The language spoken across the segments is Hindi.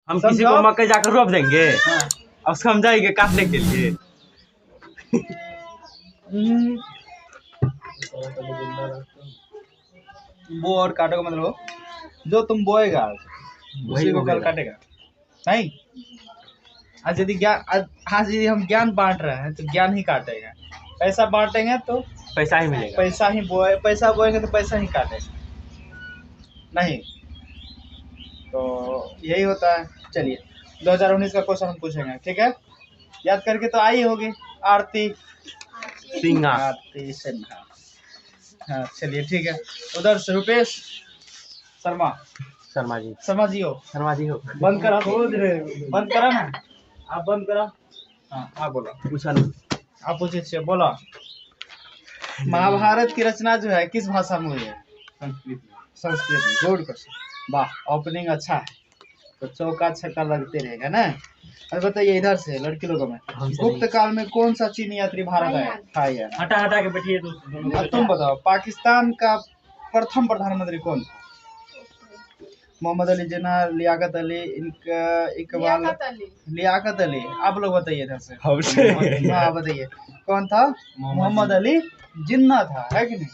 हम किसी को मकई जाकर रोप देंगे और उसको हम जाएंगे काटने के लिए। वो और काटेगा मतलब जो तुम बोएगा उसी को कल काटेगा नहीं। आज यदि हम ज्ञान बांट रहे हैं तो ज्ञान ही काटेगा। पैसा बांटेंगे तो पैसा ही मिलेगा। पैसा बोएंगे तो पैसा ही काटेगा नहीं। तो यही होता है। चलिए 2019 का क्वेश्चन हम पूछेंगे, ठीक है? याद करके तो आई होगी। आरती सिन्हा। हाँ चलिए ठीक है। उधर से रुपेश शर्मा जी हो। बंद करा ना, आप बंद करा। हाँ आप बोलो। पूछा नहीं आप पूछिए, बोलो। महाभारत की रचना जो है किस भाषा में हुई है? संस्कृत में। गुड क्वेश्चन, वाह ओपनिंग अच्छा है। तो चौका छक्का लगते रहेगा ना। अब बताइए इधर से लड़की लोगों में गुप्त काल में कौन सा चीनी यात्री भारत आया? हटा के बैठिए तो तुम बताओ। पाकिस्तान का प्रथम प्रधानमंत्री कौन था? मोहम्मद अली जिन्ना, लियाकत अली, इकबाल, लियाकत अली। आप लोग बताइए इधर से। हाँ बताइए कौन था? मोहम्मद अली जिन्ना था, है कि नहीं?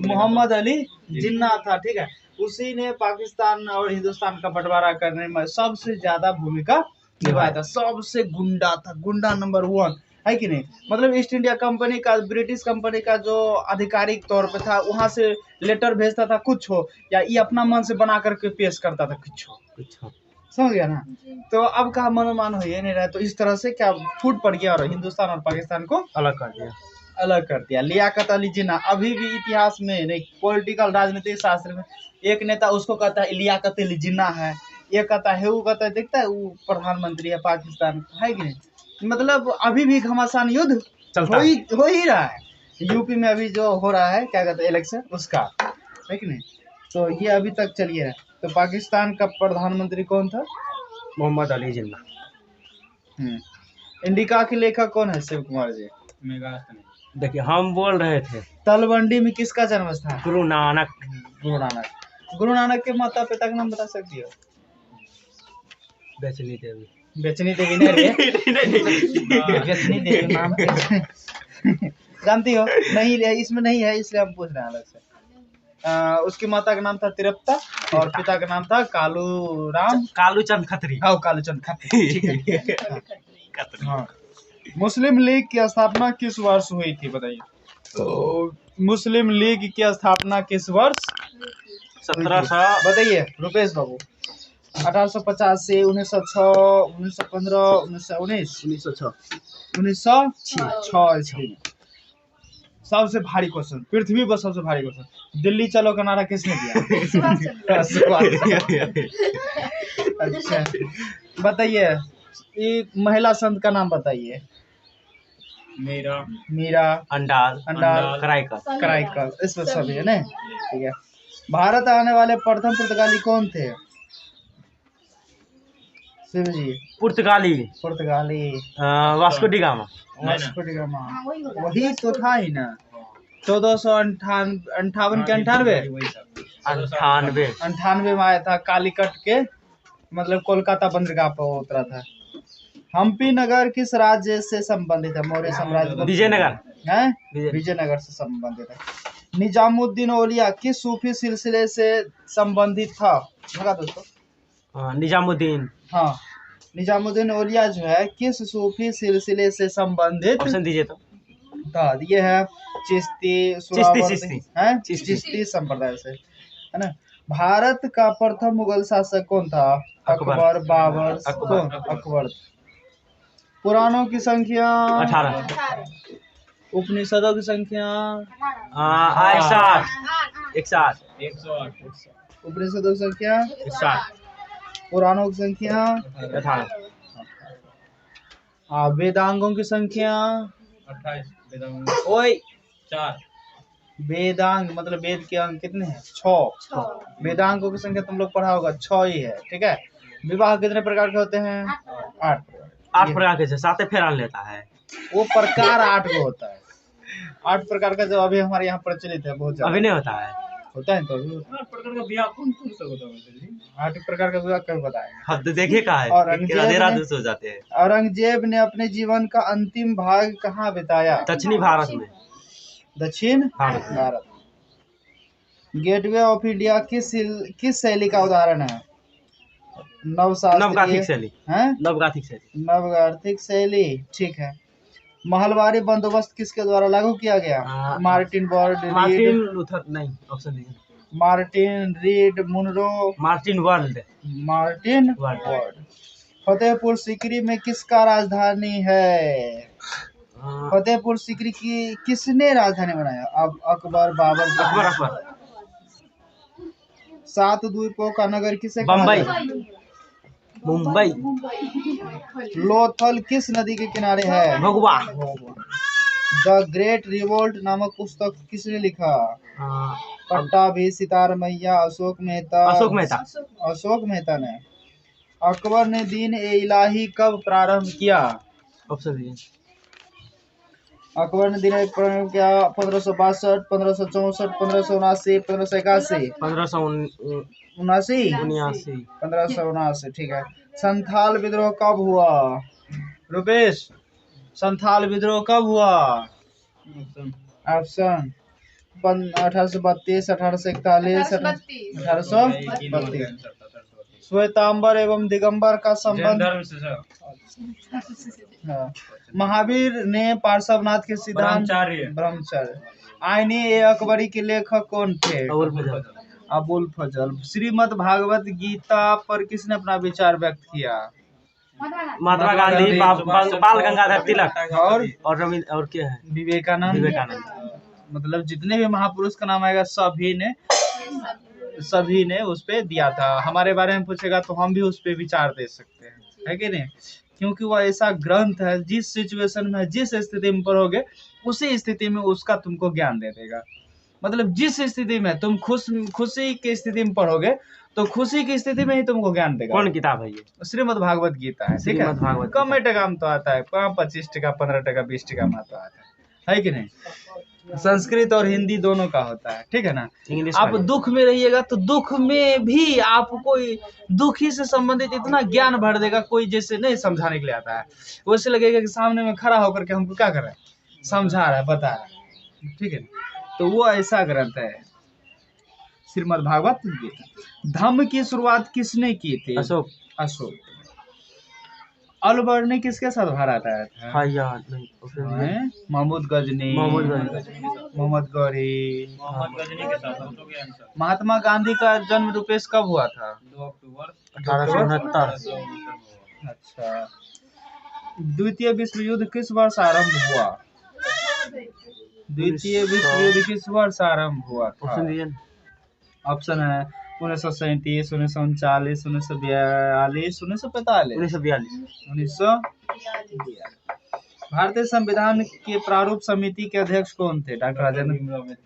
मोहम्मद अली जिन्ना था, ठीक है। उसी ने पाकिस्तान और हिंदुस्तान का बंटवारा करने में सबसे ज्यादा भूमिका निभाया था। सबसे गुंडा था, गुंडा नंबर 1, है कि नहीं? मतलब ईस्ट इंडिया कंपनी का, ब्रिटिश कंपनी का जो आधिकारिक तौर पे था, वहां से लेटर भेजता था कुछ हो, या ये अपना मन से बना करके पेश करता था कुछ हो। समझ गया ना? तो अब का मनोमान हो ये नहीं रहा। तो इस तरह से क्या फूट पड़ गया और हिंदुस्तान और पाकिस्तान को अलग कर दिया। लियाकत अली जिन्ना अभी भी इतिहास में नहीं, पॉलिटिकल राजनीतिक शास्त्र में एक नेता उसको कहता है लियाकत अली जिन्ना है, ये कहता है, वो कहता है, देखता है वो प्रधानमंत्री है पाकिस्तान, है कि नहीं? मतलब अभी भी घमासान युद्ध हो ही रहा है। यूपी में अभी जो हो रहा है क्या कहते हैं इलेक्शन, उसका, है कि नहीं? तो ये अभी तक चलिए रहा। तो पाकिस्तान का प्रधानमंत्री कौन था? मोहम्मद अली जिन्ना। इंडिका के लेखक कौन है? शिव कुमार जी। देखिए हम बोल रहे थे तलवंडी में किसका जन्म था? गुरु नानक के माता पिता का नाम बता सकती हो? बेचनी देवी नहीं रे। बेचनी देवी नाम जानती हो? नहीं रे, इसमें नहीं है, इसलिए हम पूछ रहे हैं अलग से। उसकी माता का नाम था तिरप्ता और पिता का नाम था कालूचंद खत्री। हाँ कालूचंद खत्री। हाँ। मुस्लिम लीग की स्थापना किस वर्ष हुई थी बताइए? तो मुस्लिम लीग की स्थापना किस वर्ष? 1700 बताइए रुपेश बाबू। 1850 से 1906, 1915, 1919, 1906। सबसे भारी क्वेश्चन, पृथ्वी पर सबसे भारी क्वेश्चन, दिल्ली चलो का नारा किसने दिया? अच्छा बताइए, एक महिला संत का नाम बताइए। मीरा, अंडाल, कराईकल, इसमें सभी है ना, ठीक है। भारत आने वाले प्रथम पुर्तगाली कौन थे? शिव जी। पुर्तगाली वास्को डी गामा। वही तो था ही ना। 1458 के 98 में आया था, कालीकट के मतलब कोलकाता बंदरगाह पर उतरा था। हम्पी नगर किस राज्य से संबंधित है? मौर्य साम्राज्य। विजयनगर से संबंधित है। निजामुद्दीन औलिया किस सूफी सिलसिले से संबंधित था? लगा दोस्तों। निजामुद्दीन। हाँ निजामुद्दीन औलिया जो है किस सूफी सिलसिले से संबंधित? ऑप्शन दीजिए तो। ये है चिश्ती संप्रदाय से, है ना। भारत का प्रथम मुगल शासक कौन था? अकबर, बाबर, अकबर। पुराणों की संख्या 18। उपनिषदों की संख्या 108। उपनिषदों की संख्या 108। पुराणों की संख्या 18। वेदांगों की संख्या 28। 4। वेदांग मतलब वेद के अंग कितने हैं? 6। वेदांगों की संख्या तुम लोग पढ़ा होगा 6 ही है, ठीक है। विवाह कितने प्रकार के होते हैं? 8 प्रकार के। 7 फेरा लेता है वो प्रकार 8 को होता है। 8 प्रकार का जो अभी हमारे यहाँ प्रचलित है बहुत ज्यादा। अभी नहीं होता है। होता है तो अभी 8 प्रकार का ब्याह कौन कौन सा होता है जी? 8 प्रकार का विवाह कब बताएंगे। हम तो देखे कहा है औरंगजेब राधे ने- राधे सो जाते हैं। औरंगजेब ने अपने जीवन का अंतिम भाग कहाँ बिताया। दक्षिणी भारत में। दक्षिण भारत। गेटवे ऑफ इंडिया किस शैली का उदाहरण है। नवगाथिक शैली। हैं नवगाथिक शैली। नवगाथिक शैली ठीक है। महलवारी बंदोबस्त किसके द्वारा लागू किया गया। मार्टिन लूथर नहीं, ऑप्शन दीजिए। Martin Reid Munro. Martin world. Fatehpur Sikri में किसका राजधानी है। फतेहपुर सीकरी की किसने राजधानी बनाया। अब अकबर बाबर। अकबर। 7 द्वीपों का नगर किसे बम्बई। कहा जाता है? मुंबई। लोथल किस नदी के किनारे है। भगवा। द ग्रेट रिवोल्ट नामक पुस्तक किसने लिखा। पट्टाभी, सितार मैया, अशोक मेहता ने। अकबर ने दीन ए इलाही कब प्रारंभ किया। ऑप्शन दीजिए। अकबर ने दीन ए प्रारंभ किया 1562, 1564, 1579, 1581। 1579 ठीक है। संथाल विद्रोह कब हुआ। रुपेश, संथाल विद्रोह कब हुआ। ऑप्शन 1832, 1841, 1832। श्वेतांबर एवं दिगंबर का संबंध। हाँ। महावीर ने पार्श्वनाथ के सिद्धांत। ब्रह्मचर्य। आईनी ए अकबरी के लेखक कौन थे। अबुल फजल। श्रीमद् भागवत गीता पर किसने अपना विचार व्यक्त किया। महात्मा गांधी, बाल गंगाधर तिलक और क्या है, विवेकानंद। मतलब जितने भी महापुरुष का नाम आएगा सभी ने उस पे दिया था। हमारे बारे में पूछेगा तो हम भी उस पे विचार दे सकते हैं, है कि नहीं। क्योंकि वह ऐसा ग्रंथ है, जिस सिचुएशन में जिस स्थिति में पढ़ोगे उसी स्थिति में उसका तुमको ज्ञान दे देगा। मतलब जिस स्थिति में तुम खुशी की स्थिति में पढ़ोगे तो खुशी की स्थिति में ही तुमको ज्ञान देगा। कौन किताब है ये। श्रीमद् भागवत गीता है, ठीक है। कम टका में तो आता है, 25 टका, 15 टका, 20 टका में तो आता है कि नहीं। संस्कृत और हिंदी दोनों का होता है, ठीक है ना। आप दुख में रहिएगा तो दुख में भी आपको दुखी से संबंधित इतना ज्ञान भर देगा, कोई जैसे नहीं समझाने के लिए आता है वैसे लगेगा कि सामने में खड़ा होकर के हमको क्या कर रहा है, समझा रहा है, बता रहा है, ठीक है। तो वो ऐसा ग्रंथ है श्रीमद् भागवत गीता। धम्म की शुरुआत किसने की थी। अशोक। अलवर ने किसके साथ भारत आया था। महमूद गजनी, मोहम्मद गौरी, महात्मा गांधी का जन्म रुपेश कब हुआ था। 2 अक्टूबर 1869। अच्छा। द्वितीय विश्व युद्ध किस वर्ष आरंभ हुआ। द्वितीय विश्व युद्ध किस वर्ष आरंभ हुआ था। ऑप्शन है 1937, 1939, 1942, 1945। 1942। भारतीय संविधान के प्रारूप समिति के अध्यक्ष कौन थे। डॉक्टर राजेंद्र।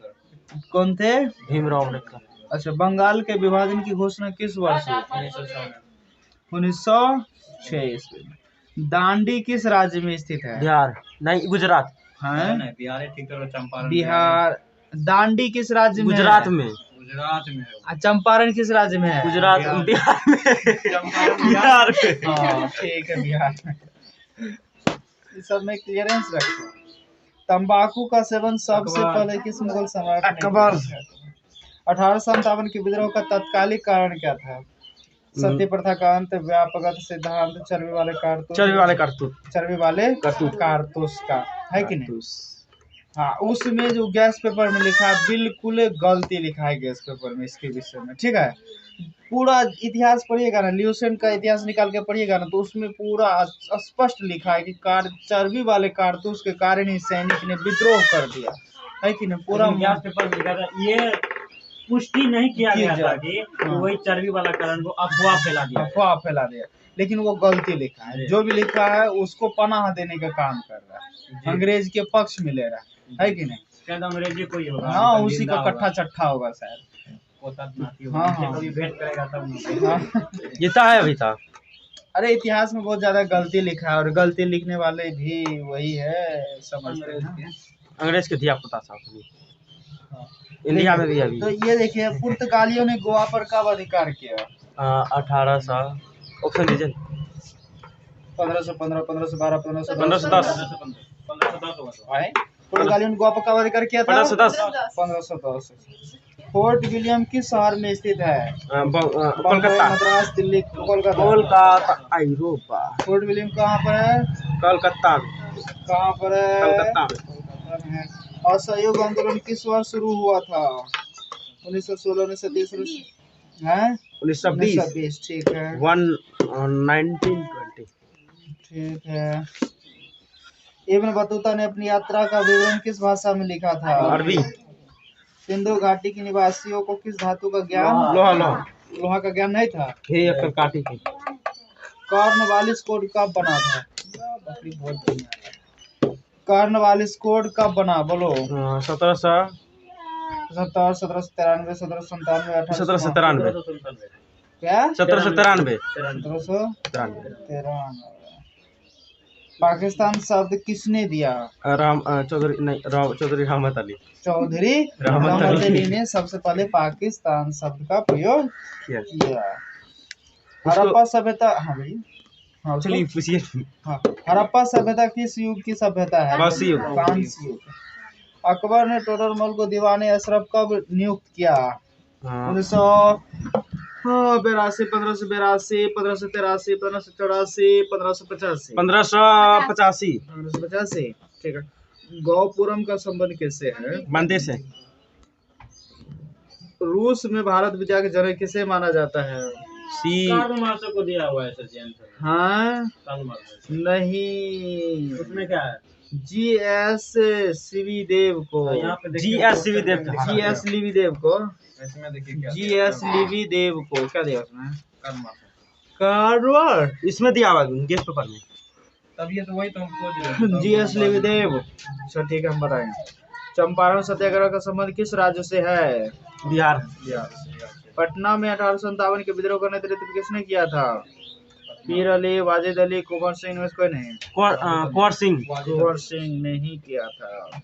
कौन थे। भीमराव अम्बेडकर। अच्छा। बंगाल के विभाजन की घोषणा किस वर्ष हुई। 1906 ईस्वी में। दांडी किस राज्य में स्थित है। बिहार नहीं, गुजरात। हाँ बिहार। दांडी किस राज्य में। गुजरात में। चंपारण किस राज्य में है। गुजरात। बिहार में। बिहार में। हाँ ठीक है, बिहार में। इस सब में क्लियरेंस रखो। तंबाकू का सेवन सबसे पहले किस मुगल सम्राट ने। अकबर। 1857 के विद्रोह का तत्कालिक कारण क्या था। सती प्रथा का अंत, व्यापक सिद्धांत, चर्बी वाले कारतूस का, है कि नहीं। हाँ, उसमें जो गैस पेपर में लिखा है बिल्कुल गलती लिखा है गैस पेपर में इसके विषय में, ठीक है। पूरा इतिहास पढ़िएगा ना, ल्यूसेंट का इतिहास निकाल के पढ़िएगा ना, तो उसमें पूरा स्पष्ट लिखा है कि चर्बी वाले कारतूस के कारण ही सैनिक ने विद्रोह कर दिया, है कि नहीं। पूरा गैस पेपर में लिखा था, ये पुष्टि नहीं किया गया था कि वही चर्बी वाला कारण को अफवाह फैला दिया। लेकिन वो गलती लिखा है, जो भी लिखा है उसको पनाह देने का काम कर रहा है, अंग्रेज के पक्ष में ले रहा है कि नहीं। शायद अंग्रेजी कोई होगा। हाँ, उसी का कट्ठा चट्ठा होगा शायद। हाँ भेंट करेगा तब। जीता है अभी तक। अरे इतिहास में बहुत ज्यादा गलती लिखा है, और गलती लिखने वाले भी वही है, समझते हैं। अंग्रेज के दिया पुता साहब। इंडिया में भी अभी तो ये देखिए, पुर्तगालियों ने गोवा पर कब अधिकार किया? 1800 ऑप्शन दीजिए। 1515, 1512, 1510 1510 होगा तो। आए? पुर्तगालियों ने गोवा पर कब अधिकार किया था? 1510 1510। फोर्ट विलियम किस शहर में स्थित है? Bombay, Kolkata Madras, Delhi, Kolkata. Kolkata Europa fort William कहाँ पर है? कलकत्ता कहाँ पर है? कलकत्ता कोलकाता में है। असहयोग आंदोलन किस वर्ष शुरू हुआ था? 1916, 1930 है? 1920 1920, ठीक है। 1920 ठीक है। इब्न बतूता ने अपनी यात्रा का विवरण किस भाषा में लिखा था? अरबी। सिंधु घाटी के निवासियों को किस धातु का ज्ञान? लोहा लोहा लोहा का ज्ञान नहीं था। ये अक्कर काटी थी। कॉर्नवालिस कोड कब बना था? बकरी बहुत बढ़िया। कॉर्नवालिस कोड कब बना? बोलो। 1700 1793, 1797, 1793 क्या? 1793 1793। पाकिस्तान शब्द किसने दिया? राम चौधरी नहीं चौधरी रहमत अली चौधरी रहमत अली ने सबसे पहले पाकिस्तान शब्द का प्रयोग किया। हड़प्पा सभ्यता, हाँ भाई, हाँ चलिए पूछिए। हाँ, हड़प्पा सभ्यता किस युग की सभ्यता है? कांस्य युग। कांस्य युग। अकबर ने टोडरमल को दीवाने अशरफ कब नियुक्त किया? 1982, 1582, 1583, 1584, 1585। 1585 1585, ठीक है। गौपुरम का संबंध कैसे है? मंदिर से। रूस में भारत विद्या के जनक किसे माना जाता है? सी कार्ल मार्क्स को दिया हुआ है सर जी आंसर। हाँ, कार्ल मार्क्स नहीं, उसमें क्या है? GS सिविदेव को। यहाँ पे देखिए, GS सिविदेव था। GS लिविदेव को। इसमें देखिए क्या GS लिविदेव को क्या दिया उसमें? Karl Marx. कार्ल, इसमें दिया हुआ गेस पेपर में। तब ये तो वही तो हम खोज रहे हैं। GS लिविदेव। अच्छा ठीक है, हम बताएंगे। चंपारण सत्याग्रह का संबंध किस राज्य से है? बिहार। पटना में 1857 के विद्रोह का नेतृत्व किसने किया था? पीर अली, वाजिद अली, कुंवर सिंह में से कोई नहीं? कुंवर सिंह। कुंवर सिंह ने ही किया था।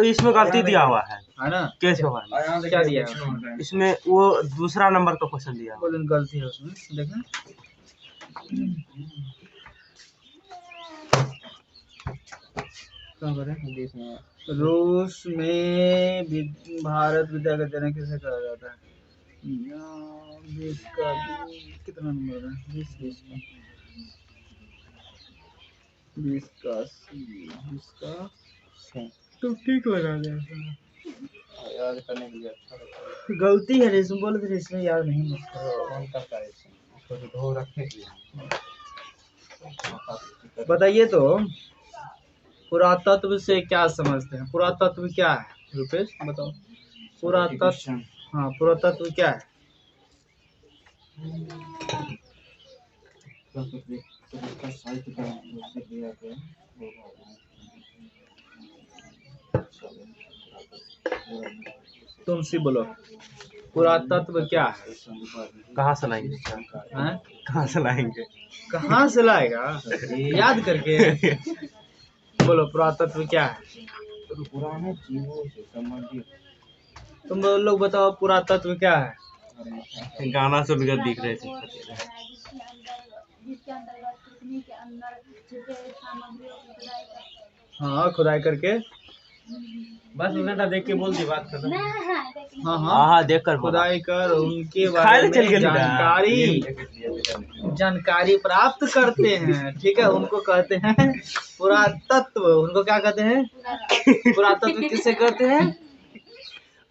इसमें गलती दिया हुआ है ना? केस पेपर में। क्या दिया? इसमें वो दूसरा नंबर का क्वेश्चन दिया हुआ वो दिन गलती है उसमें, देखें। क्या करें? रूस में भारत विद्या का जनक किसे कहा जाता है? कितना नंबर है? 20 का तो ठीक लगा दिया। याद करने के लिए अच्छा लगता है। गलती है इसमें, बोल फिर इसमें याद नहीं मत करो। कौन करता है इसमें? तो धो रखे। बताइए तो, पुरातत्व से क्या समझते हैं? पुरातत्व क्या है रुपेश, बताओ। पुरातत्व, हाँ, पुरातत्व क्या है? तुम सी बोलो, पुरातत्व क्या है? कहाँ से लाएंगे? हैं? कहाँ से लाएंगे? कहाँ से लाएगा? याद करके बोलो, पुरातत्व क्या है? पुराने चीजों से संबंधित। तुम लोग बताओ, पुरातत्व क्या है? गाना सुनकर दिख रहे थे। हाँ, खुदाई करके। बस घंटा देख के बोल दी, बात खत्म। हाँ हाँ देख कर खुदाई कर उनके बारे में जानकारी प्राप्त करते हैं, ठीक है। उनको कहते हैं पुरातत्व। उनको क्या कहते हैं? पुरातत्व किससे कहते हैं?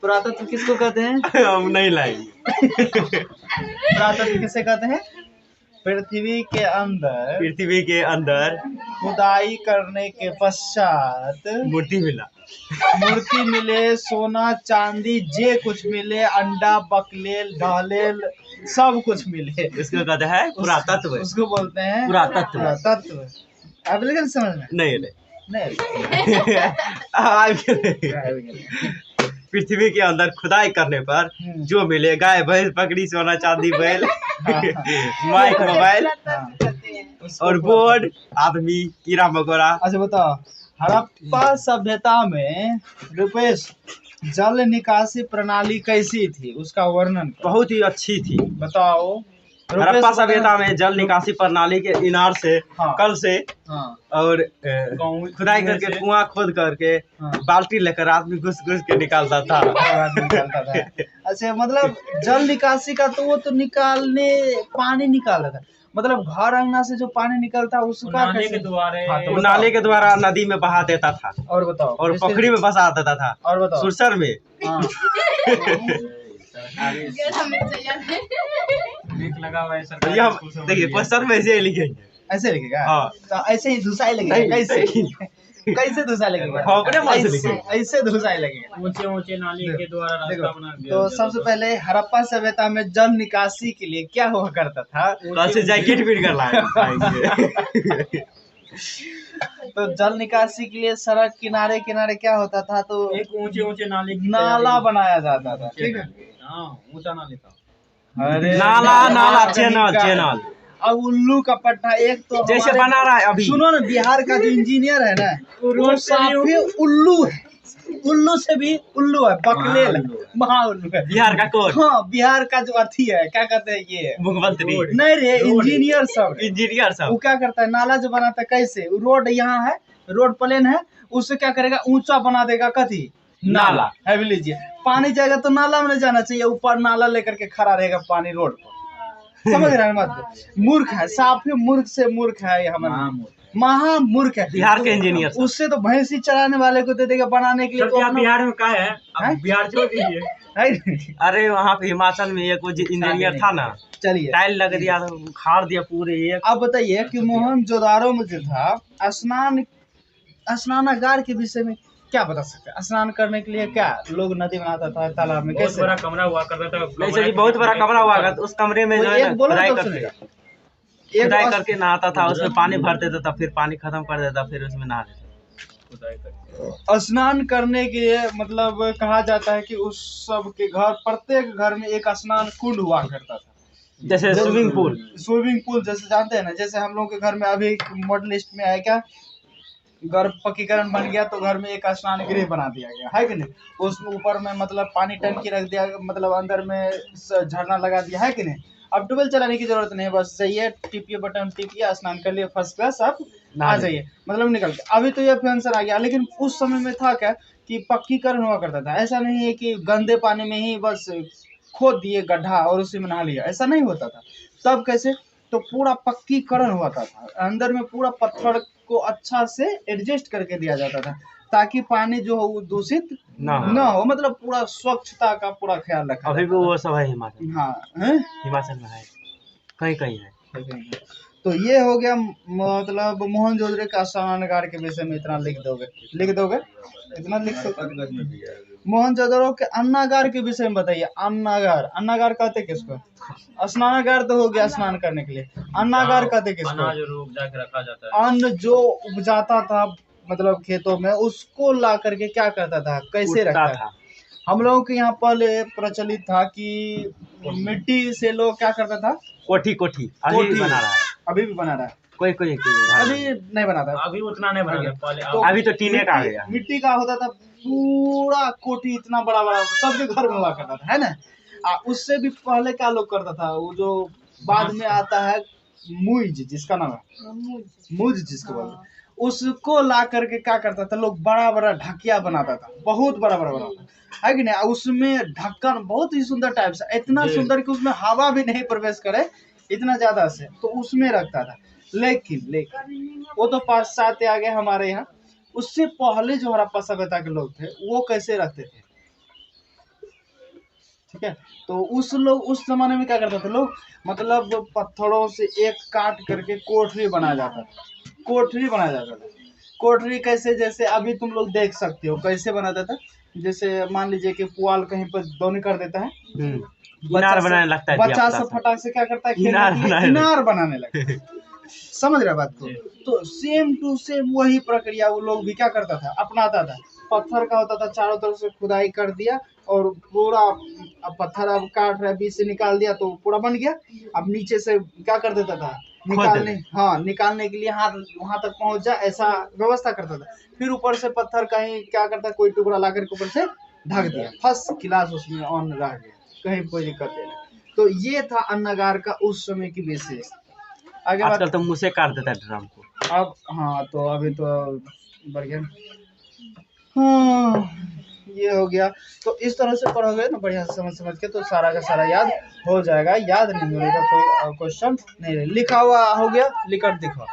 पुरातत्व किसको कहते हैं? हम नहीं लाएंगे। पुरातत्व किससे कहते हैं? पृथ्वी के अंदर खुदाई करने के पश्चात मूर्ति मिला। मूर्ति मिले, सोना चांदी जे कुछ मिले, अंडा बकलेल ढालेल सब कुछ मिले, इसको कहते हैं पुरातत्व। उसको बोलते हैं पुरातत्व। अब लेकिन समझ में नहीं पृथ्वी के अंदर खुदाई करने पर जो मिले, गाय भैंस बकरी सोना चांदी बैल माइक मोबाइल और बोर्ड आदमी कीड़ा मकोड़ा। अच्छा बताओ, हड़प्पा सभ्यता में रुपेश जल निकासी प्रणाली कैसी थी, उसका वर्णन करो। बहुत ही अच्छी थी। बताओ। हड़प्पा सभ्यता में जल निकासी प्रणाली के इनार से, हाँ। कल से हाँ। और गाँव खुदाई करके कुआं खोद करके हाँ। बाल्टी लेकर आदमी घुस घुस के निकालता था। निकालता था। अच्छा, मतलब जल निकासी का तो वो तो पानी निकालता था, मतलब घर अंगना से जो पानी निकलता उसका नाले के द्वारा। हाँ, तो वो नाले के द्वारा नदी में बहा देता था और बताओ। और पोखरी में बसा देता था, और बताओ। सुरसर में। हाँ। लगा हुआ है ये सरकारी हम स्कूल से देखिए क्वेश्चन में ऐसे ही लिखेंगे। ऐसे लिखेगा। हाँ। तो ऐसे ही धुसाई लगेगा। कैसे कैसे धुसाई लगेगा? हाँ, अपने मन से ऐसे लिखेगा। ऐसे धुसाई लगेगा। ऊंचे ऊंचे नाले के द्वारा रास्ता बना दिया। तो सबसे पहले हड़प्पा सभ्यता में जल निकासी के लिए क्या हुआ करता था? कल से जैकेट फिट कर लाएंगे। तो जल निकासी के लिए सड़क किनारे किनारे क्या होता था? तो एक ऊंचे ऊंचे नाले की नाला बनाया जाता था। ठीक है। हाँ, ऊंचा नाले था। अरे नाला चैनल चैनल। अब उल्लू का पट्टा एक तो जैसे बना रहा है अभी। सुनो ना, बिहार का जो इंजीनियर है ना, वो साफे उल्लू है। उल्लू से भी उल्लू है, बकलेल है, महा उल्लू है। बिहार का कौन? हाँ, बिहार का जो अथी है, क्या कहते हैं ये? मुख्यमंत्री नहीं रे, इंजीनियर सब। इंजीनियर वो सब क्या करता है, नाला जो बनाता है कैसे? रोड यहाँ है, रोड प्लेन है, उससे क्या करेगा, ऊंचा बना देगा। कथी? नाला है। भी लीजिए, पानी जाएगा तो नाला में जाना चाहिए, ऊपर नाला लेकर के खड़ा रहेगा पानी रोड पर। समझ रहे हैं बात? मूर्ख है, साफे मूर्ख से मूर्ख है ये हमारा, महामूर्ख है बिहार के इंजीनियर। उससे तो भैंसी चराने वाले को दे देगा बनाने के लिए। तो आप बिहार में क्या है? हैं? अब बिहार छोड़ दीजिए। है? अरे वहाँ पे हिमाचल में एक वो इंजीनियर था ना, चलिए, टाइल लग दिया, उखाड़ दिया पूरे एक। अब बताइए कि मोहनजोदाड़ो में जो था स्नानागार के विषय में क्या बता सकते हैं? स्नान करने के लिए क्या लोग नदी बनाता था, तालाब में? बहुत कैसे? बड़ा कमरा हुआ करता था। नहीं सर जी, बहुत बड़ा कमरा हुआ करता, उस कमरे में जो है ना बोलो खुदाई तो करके सुनेगा। खुदाई करके नहाता था, उसमें पानी भर देता था, फिर पानी खत्म कर देता, फिर उसमें नहा देता। स्नान करने के लिए मतलब कहा जाता है कि उस सब के घर, प्रत्येक घर में एक स्नान कुंड हुआ करता था। जैसे स्विमिंग पूल जैसे जानते हैं ना, जैसे हम लोग के घर में अभी मॉडल लिस्ट में है क्या, घर पक्कीकरण बन गया तो घर में एक स्नान गृह बना दिया गया है कि नहीं? उसमें ऊपर में मतलब पानी टंकी रख दिया, मतलब अंदर में झरना लगा दिया है कि नहीं? अब ट्यूबवेल चलाने की जरूरत नहीं, बस जाइए टिपिए, बटन टिपिए, स्नान कर लिए, फर्स्ट क्लास आप आ जाइए, मतलब निकल के। अभी तो ये फंक्शन आ गया, लेकिन उस समय में था क्या कि पक्कीकरण हुआ करता था। ऐसा नहीं है कि गंदे पानी में ही बस खोद दिए गड्ढा और उसी में नहा लिया, ऐसा नहीं होता था। तब कैसे? तो पूरा पक्कीकरण हुआ था, अंदर में पूरा पत्थर को अच्छा से एडजस्ट करके दिया जाता था, ताकि पानी जो हो वो दूषित न हो, मतलब पूरा स्वच्छता का पूरा ख्याल रखा। अभी भी वो सब है हिमाचल। हाँ, हिमाचल में है, कहीं कहीं है। तो ये हो गया, मतलब मोहनजोदड़ो का स्नानागार के विषय में इतना लिख दोगे इतना लिख सकते। मोहनजोदड़ो के अन्नागार के विषय में बताइए। अन्नागार कहते किसको? स्नानागार तो हो गया स्नान करने के लिए, अन्नागार कहते किसको? अनाज उपजा के रखा जाता है। अन्न जो उपजाता था मतलब खेतों में, उसको ला करके क्या करता था, कैसे रखता था? हम लोगों के यहाँ पहले प्रचलित था कि मिट्टी से लोग क्या करता था, कोठी अभी भी बना रहा है, अभी भी बना रहा है, कोई अभी नहीं बनाता, अभी उतना नहीं बना पहले। तो अभी तो टीने का आ गया। मिट्टी का होता था पूरा कोठी, इतना बड़ा बड़ा सबके घर में हुआ करता था, है ना? उससे भी पहले क्या लोग करता था, वो जो बाद में आता है मुइज, जिसका नाम है मुइज जिसको बोलते हैं, उसको ला करके क्या करता था लोग, बड़ा बड़ा ढकिया बनाता था, बहुत बड़ा है कि नहीं? उसमें ढक्कन बहुत ही सुंदर टाइप से, इतना सुंदर कि उसमें हवा भी नहीं प्रवेश करे, इतना ज्यादा से, तो उसमें रखता था। लेकिन वो तो पाश्चात्य आ गए हमारे यहाँ। उससे पहले जो हड़प्पा सभ्यता के लोग थे वो कैसे रखते थे, ठीक है? तो उस जमाने में क्या करते थे लोग, मतलब पत्थरों से एक काट करके कोठरी बनाया जाता था। कोठरी कैसे? जैसे अभी तुम लोग देख सकते हो कैसे बनाता था। जैसे मान लीजिए कि पुआल कहीं पर दौनी कर देता है, इनार बनाने लगता है, बच्चा सब फटाक से क्या करता है, इनार बनाने लगता है। समझ रहे बात को? तो सेम टू सेम वही प्रक्रिया वो लोग भी क्या करता था, अपनाता था। पत्थर का होता था, चारों तरफ से खुदाई कर दिया और पूरा पत्थर अब काट रहा है, बीच से निकाल दिया तो पूरा बन गया। अब नीचे से क्या कर देता था, निकालने के लिए हाथ वहां तक पहुंच जाए, ऐसा व्यवस्था करता था। फिर ऊपर से पत्थर कहीं क्या करता, कोई टुकड़ा ला करके ऊपर से ढक दिया, फर्स्ट क्लास उसमें ऑन रह गया, कहीं कोई दिक्कत नहीं। तो ये था अन्नगार का उस समय की विशेष। आगे बात, आजकल तो मुँह से काट देता है ड्रम को। अब हाँ तो अभी तो बढ़िया। हाँ ये हो गया। तो इस तरह से पढ़ोगे ना बढ़िया से समझ समझ के तो सारा का सारा याद हो जाएगा। याद नहीं होगा कोई क्वेश्चन नहीं, लिखा हुआ हो गया, लिख कर दिखाओ।